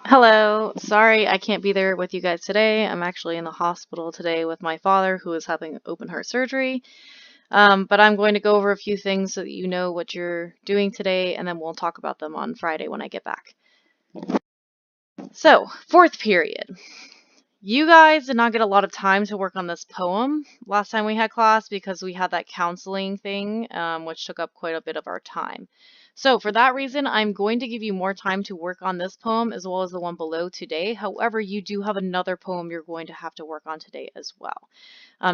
Hello. Sorry I can't be there with you guys today. I'm actually in the hospital today with my father who is having open heart surgery. But I'm going to go over a few things so that you know what you're doing today, and then we'll talk about them on Friday when I get back. So, fourth period. You guys did not get a lot of time to work on this poem last time we had class because we had that counseling thing, which took up quite a bit of our time. So for that reason, I'm going to give you more time to work on this poem as well as the one below today. However, you do have another poem you're going to have to work on today as well.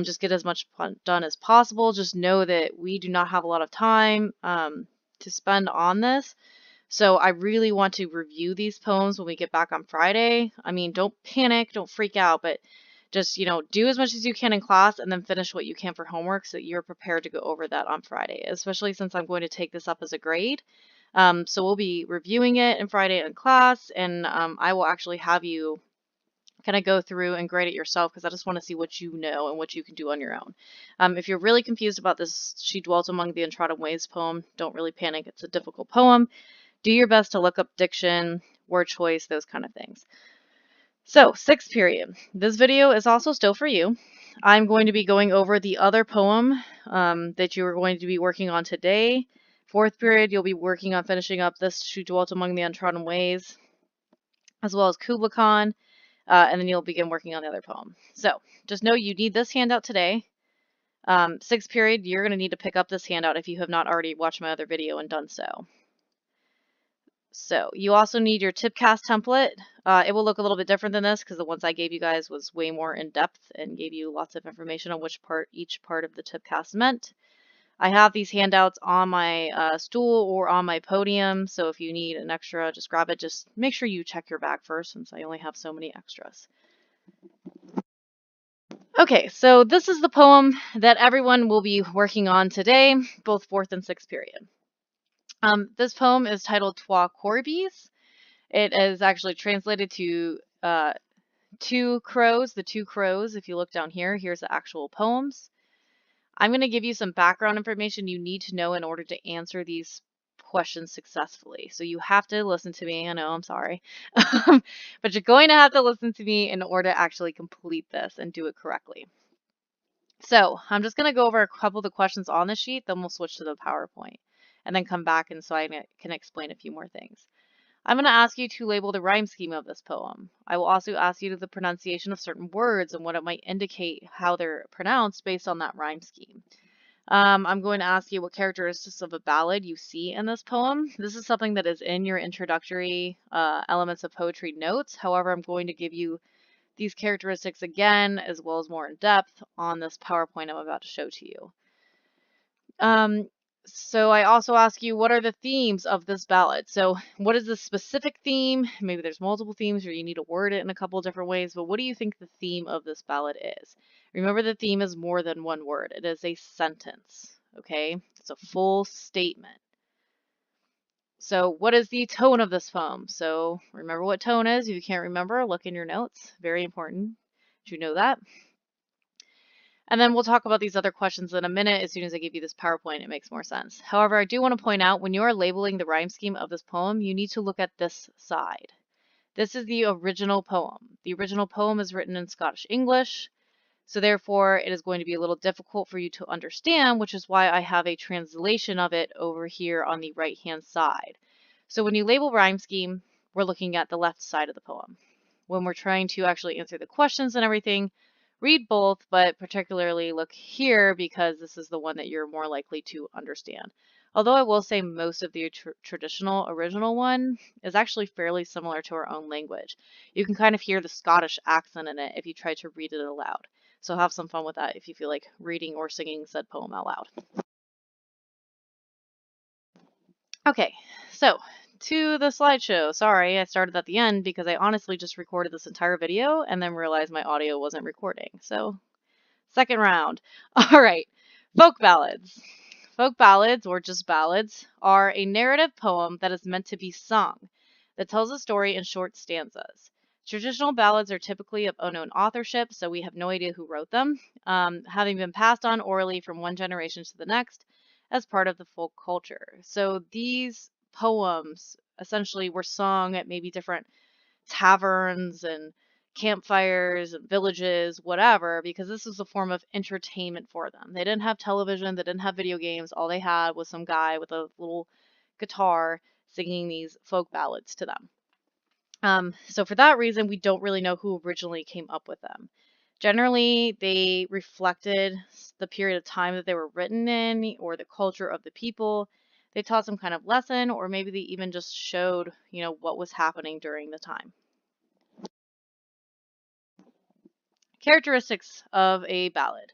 Just get as much done as possible. Just know that we do not have a lot of time to spend on this. So I really want to review these poems when we get back on Friday. I mean, don't panic, don't freak out, but just, do as much as you can in class and then finish what you can for homework so that you're prepared to go over that on Friday, especially since I'm going to take this up as a grade. So we'll be reviewing it in Friday in class, and I will actually have you kind of go through and grade it yourself because I just want to see what you know and what you can do on your own. If you're really confused about this She Dwelt Among the Untrodden Ways poem, don't really panic. It's a difficult poem. Do your best to look up diction, word choice, those kind of things. So, sixth period. This video is also still for you. I'm going to be going over the other poem that you are going to be working on today. Fourth period, you'll be working on finishing up this She Dwelt Among the Untrodden Ways, as well as Kubla Khan, and then you'll begin working on the other poem. So, just know you need this handout today. Sixth period, you're going to need to pick up this handout if you have not already watched my other video and done so. So you also need your TIPCast template. It will look a little bit different than this because the ones I gave you guys was way more in depth and gave you lots of information on each part of the TIPCast meant. I have these handouts on my stool or on my podium, so if you need an extra, just grab it. Just make sure you check your bag first since I only have so many extras. Okay, so this is the poem that everyone will be working on today, both fourth and sixth period. This poem is titled Trois Corbies. It is actually translated to Two Crows. The Two Crows, if you look down here, here's the actual poems. I'm going to give you some background information you need to know in order to answer these questions successfully. So you have to listen to me. I know, I'm sorry. But you're going to have to listen to me in order to actually complete this and do it correctly. So I'm just going to go over a couple of the questions on the sheet, then we'll switch to the PowerPoint and then come back and so I can explain a few more things. I'm going to ask you to label the rhyme scheme of this poem. I will also ask you the pronunciation of certain words and what it might indicate how they're pronounced based on that rhyme scheme. I'm going to ask you what characteristics of a ballad you see in this poem. This is something that is in your introductory elements of poetry notes. However, I'm going to give you these characteristics again, as well as more in depth on this PowerPoint I'm about to show to you. So I also ask you, what are the themes of this ballad? So what is the specific theme? Maybe there's multiple themes or you need to word it in a couple different ways, but what do you think the theme of this ballad is? Remember, the theme is more than one word. It is a sentence, okay? It's a full statement. So what is the tone of this poem? So remember what tone is. If you can't remember, look in your notes. Very important. Did you know that? And then we'll talk about these other questions in a minute. As soon as I give you this PowerPoint, it makes more sense. However, I do want to point out, when you are labeling the rhyme scheme of this poem, you need to look at this side. This is the original poem. The original poem is written in Scottish English, so therefore it is going to be a little difficult for you to understand, which is why I have a translation of it over here on the right-hand side. So when you label rhyme scheme, we're looking at the left side of the poem. When we're trying to actually answer the questions and everything, read both, but particularly look here because this is the one that you're more likely to understand. Although I will say most of the traditional original one is actually fairly similar to our own language. You can kind of hear the Scottish accent in it if you try to read it aloud. So have some fun with that if you feel like reading or singing said poem out loud. Okay, so to the slideshow. Sorry, I started at the end because I honestly just recorded this entire video and then realized my audio wasn't recording. So, second round. All right, folk ballads. Folk ballads, or just ballads, are a narrative poem that is meant to be sung, that tells a story in short stanzas. Traditional ballads are typically of unknown authorship, so we have no idea who wrote them, having been passed on orally from one generation to the next as part of the folk culture. So these poems essentially were sung at maybe different taverns and campfires and villages, whatever, because this was a form of entertainment for them. They didn't have television, they didn't have video games. All they had was some guy with a little guitar singing these folk ballads to them. So for that reason, we don't really know who originally came up with them. Generally, they reflected the period of time that they were written in or the culture of the people. They taught some kind of lesson, or maybe they even just showed, what was happening during the time. Characteristics of a ballad.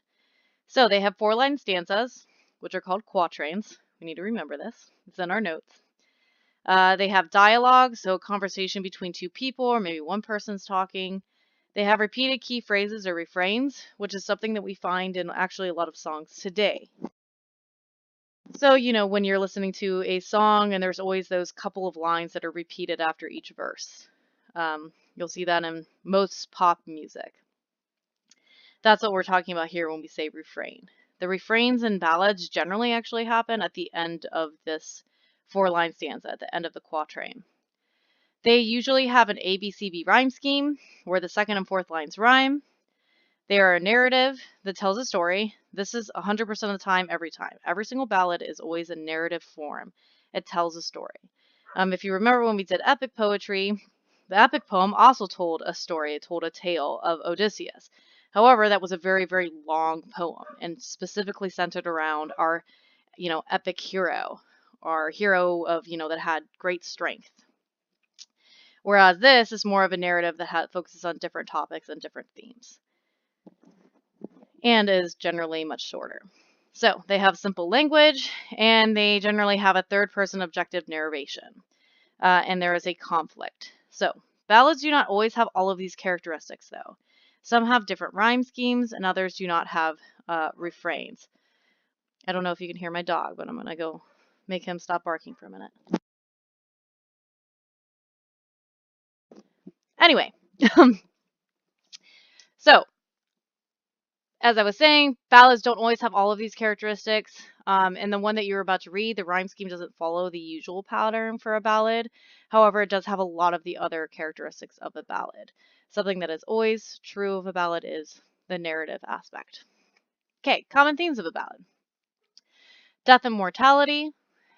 So they have 4-line stanzas, which are called quatrains. We need to remember this. It's in our notes. They have dialogue, so a conversation between two people or maybe one person's talking. They have repeated key phrases or refrains, which is something that we find in actually a lot of songs today. So, when you're listening to a song and there's always those couple of lines that are repeated after each verse. You'll see that in most pop music. That's what we're talking about here when we say refrain. The refrains in ballads generally actually happen at the end of this 4-line stanza, at the end of the quatrain. They usually have an ABCB rhyme scheme, where the second and fourth lines rhyme. They are a narrative that tells a story. This is 100% of the time, every time. Every single ballad is always a narrative form. It tells a story. If you remember when we did epic poetry, the epic poem also told a story. It told a tale of Odysseus. However, that was a very, very long poem and specifically centered around our, epic hero, our hero of, that had great strength. Whereas this is more of a narrative that focuses on different topics and different themes, and is generally much shorter. So they have simple language, and they generally have a third-person objective narration, and there is a conflict. So ballads do not always have all of these characteristics, though. Some have different rhyme schemes, and others do not have refrains. I don't know if you can hear my dog, but I'm going to go make him stop barking for a minute. Anyway, so as I was saying, ballads don't always have all of these characteristics. And the one that you're about to read, the rhyme scheme doesn't follow the usual pattern for a ballad. However, it does have a lot of the other characteristics of a ballad. Something that is always true of a ballad is the narrative aspect. Okay, common themes of a ballad. Death and mortality,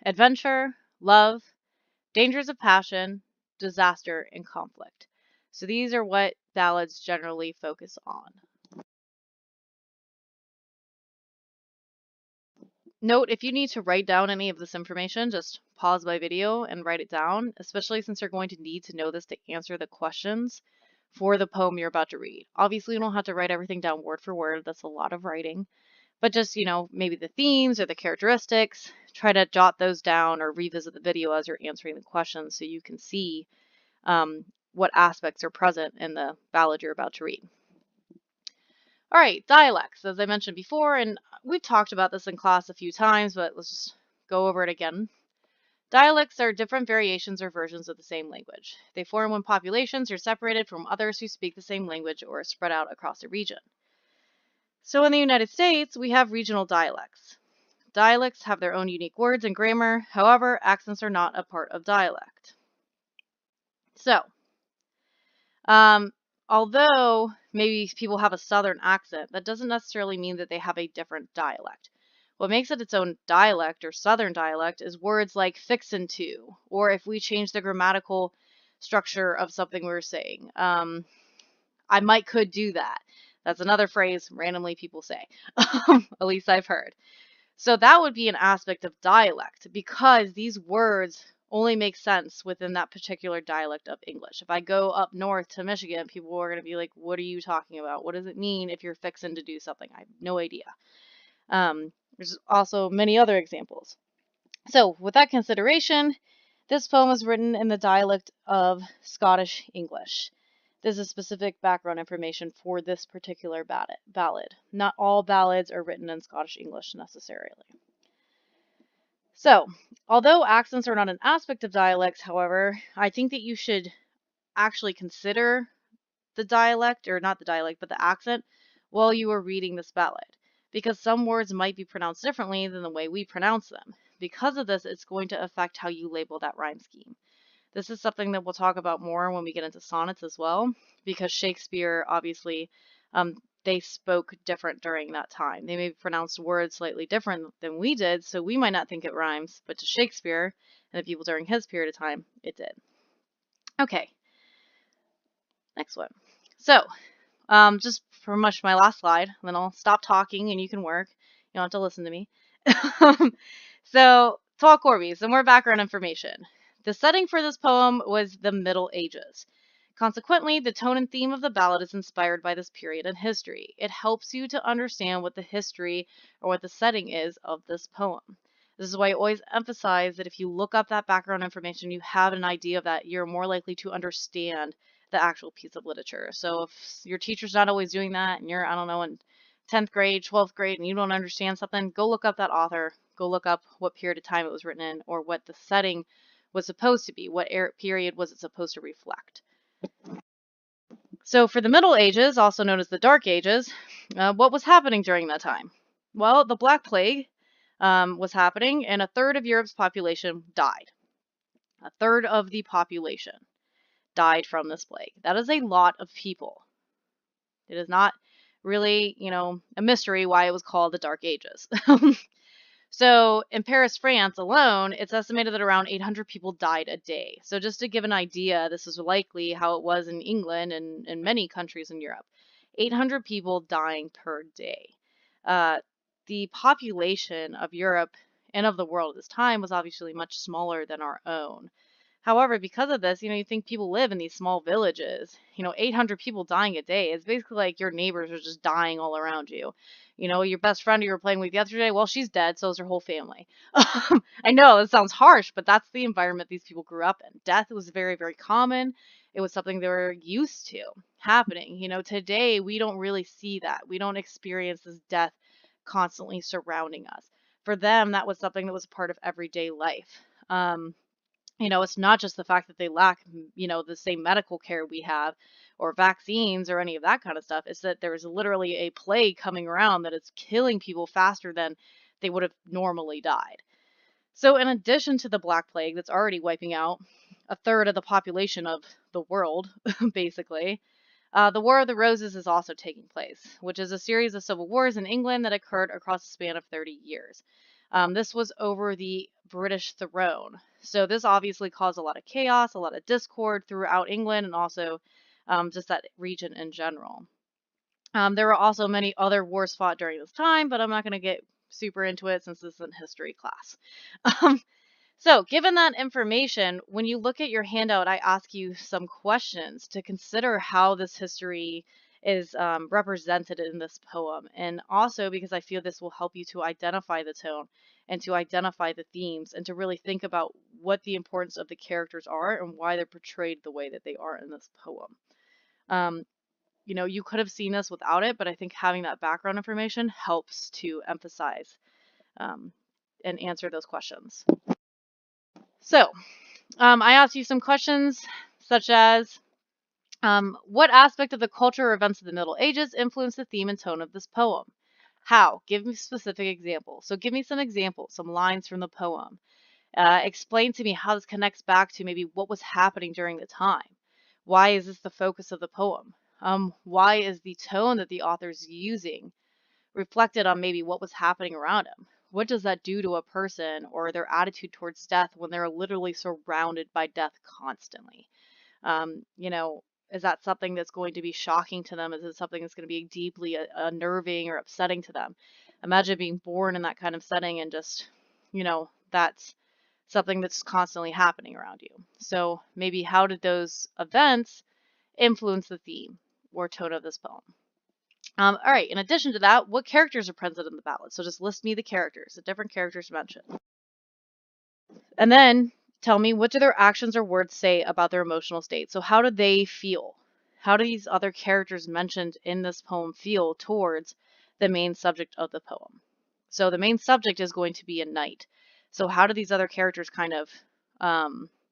adventure, love, dangers of passion, disaster, and conflict. So these are what ballads generally focus on. Note, if you need to write down any of this information, just pause my video and write it down, especially since you're going to need to know this to answer the questions for the poem you're about to read. Obviously, you don't have to write everything down word for word. That's a lot of writing. But just, maybe the themes or the characteristics, try to jot those down or revisit the video as you're answering the questions so you can see what aspects are present in the ballad you're about to read. All right, dialects, as I mentioned before, and we've talked about this in class a few times, but let's just go over it again. Dialects are different variations or versions of the same language. They form when populations are separated from others who speak the same language or are spread out across a region. So in the United States, we have regional dialects. Dialects have their own unique words and grammar. However, accents are not a part of dialect. So, although maybe people have a southern accent, that doesn't necessarily mean that they have a different dialect. What makes it its own dialect or southern dialect is words like fixin' to, or if we change the grammatical structure of something we were saying. I might could do that. That's another phrase randomly people say, at least I've heard. So that would be an aspect of dialect because these words only make sense within that particular dialect of English. If I go up north to Michigan, people are going to be like, what are you talking about? What does it mean if you're fixing to do something? I have no idea. There's also many other examples. So with that consideration, this poem was written in the dialect of Scottish English. This is specific background information for this particular ballad. Not all ballads are written in Scottish English necessarily. So, although accents are not an aspect of dialects, however, I think that you should actually consider the dialect, or not the dialect, but the accent, while you are reading this ballad, because some words might be pronounced differently than the way we pronounce them. Because of this, it's going to affect how you label that rhyme scheme. This is something that we'll talk about more when we get into sonnets as well, because Shakespeare, obviously, they spoke different during that time. They may pronounce words slightly different than we did, so we might not think it rhymes, but to Shakespeare and the people during his period of time, it did. Okay, next one. So, just for much my last slide, then I'll stop talking and you can work. You don't have to listen to me. So, Tall Corby, some more background information. The setting for this poem was the Middle Ages. Consequently, the tone and theme of the ballad is inspired by this period in history. It helps you to understand what the history or what the setting is of this poem. This is why I always emphasize that if you look up that background information, you have an idea of that, you're more likely to understand the actual piece of literature. So if your teacher's not always doing that and you're, I don't know, in 10th grade, 12th grade, and you don't understand something, go look up that author, go look up what period of time it was written in, or what the setting was supposed to be, what period was it supposed to reflect. So for the Middle Ages, also known as the Dark Ages, what was happening during that time? Well, the Black Plague was happening, and a third of Europe's population died. A third of the population died from this plague. That is a lot of people. It is not really, a mystery why it was called the Dark Ages. So in Paris, France alone, it's estimated that around 800 people died a day. So just to give an idea, this is likely how it was in England and in many countries in Europe. 800 people dying per day. The population of Europe and of the world at this time was obviously much smaller than our own. However, because of this, you think people live in these small villages. 800 people dying a day. It's basically like your neighbors are just dying all around you. Your best friend you were playing with yesterday, well, she's dead, so is her whole family. I know it sounds harsh, but that's the environment these people grew up in. Death was very, very common. It was something they were used to happening. Today we don't really see that. We don't experience this death constantly surrounding us. For them, that was something that was a part of everyday life. It's not just the fact that they lack, the same medical care we have or vaccines or any of that kind of stuff. It's that there's literally a plague coming around that is killing people faster than they would have normally died. So in addition to the Black Plague that's already wiping out a third of the population of the world, basically, the War of the Roses is also taking place, which is a series of civil wars in England that occurred across a span of 30 years. This was over the British throne. So this obviously caused a lot of chaos, a lot of discord throughout England, and also just that region in general. There were also many other wars fought during this time, but I'm not going to get super into it since this isn't history class. So given that information, when you look at your handout, I ask you some questions to consider how this history is represented in this poem. And also because I feel this will help you to identify the tone and to identify the themes and to really think about what the importance of the characters are and why they're portrayed the way that they are in this poem. You could have seen this without it, but I think having that background information helps to emphasize and answer those questions. So, I asked you some questions such as, what aspect of the culture or events of the Middle Ages influenced the theme and tone of this poem? How? Give me specific examples. So give me some examples, some lines from the poem. Explain to me how this connects back to maybe what was happening during the time. Why is this the focus of the poem? Why is the tone that the author's using reflected on maybe what was happening around him? What does that do to a person or their attitude towards death when they're literally surrounded by death constantly? Is that something that's going to be shocking to them? Is it something that's going to be deeply unnerving or upsetting to them? Imagine being born in that kind of setting and just, that's something that's constantly happening around you. So maybe how did those events influence the theme or tone of this poem? All right, in addition to that, what characters are present in the ballad? So just list me the characters, the different characters mentioned. And then tell me, what do their actions or words say about their emotional state? So how do they feel? How do these other characters mentioned in this poem feel towards the main subject of the poem? So the main subject is going to be a knight. So how do these other characters kind of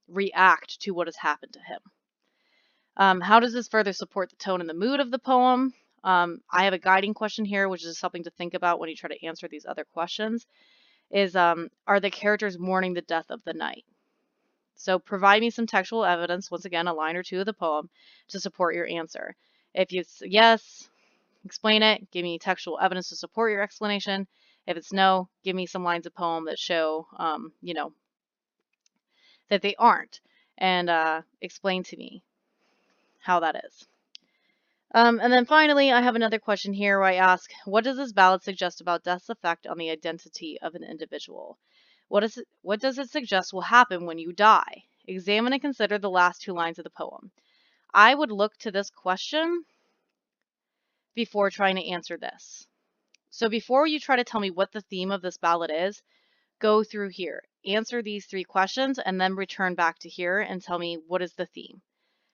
react to what has happened to him? How does this further support the tone and the mood of the poem? I have a guiding question here, which is something to think about when you try to answer these other questions, is are the characters mourning the death of the knight? So provide me some textual evidence, once again, a line or two of the poem, to support your answer. If it's yes, explain it, give me textual evidence to support your explanation. If it's no, give me some lines of poem that show, that they aren't, and explain to me how that is. And then finally, I have another question here where I ask, what does this ballad suggest about death's effect on the identity of an individual? What does it suggest will happen when you die? Examine and consider the last two lines of the poem. I would look to this question before trying to answer this. So before you try to tell me what the theme of this ballad is, go through here, answer these three questions, and then return back to here and tell me what is the theme.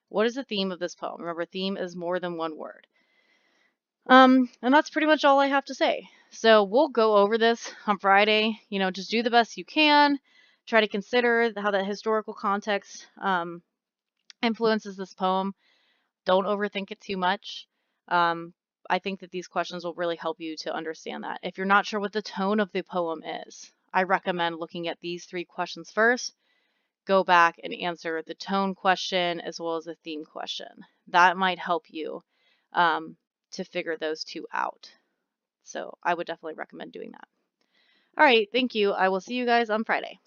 What is the theme of this poem? Remember, theme is more than one word. And that's pretty much all I have to say. So we'll go over this on Friday. Just do the best you can. Try to consider how that historical context influences this poem. Don't overthink it too much. I think that these questions will really help you to understand that. If you're not sure what the tone of the poem is, I recommend looking at these three questions first. Go back and answer the tone question as well as the theme question. That might help you to figure those two out. So I would definitely recommend doing that. All right, thank you. I will see you guys on Friday.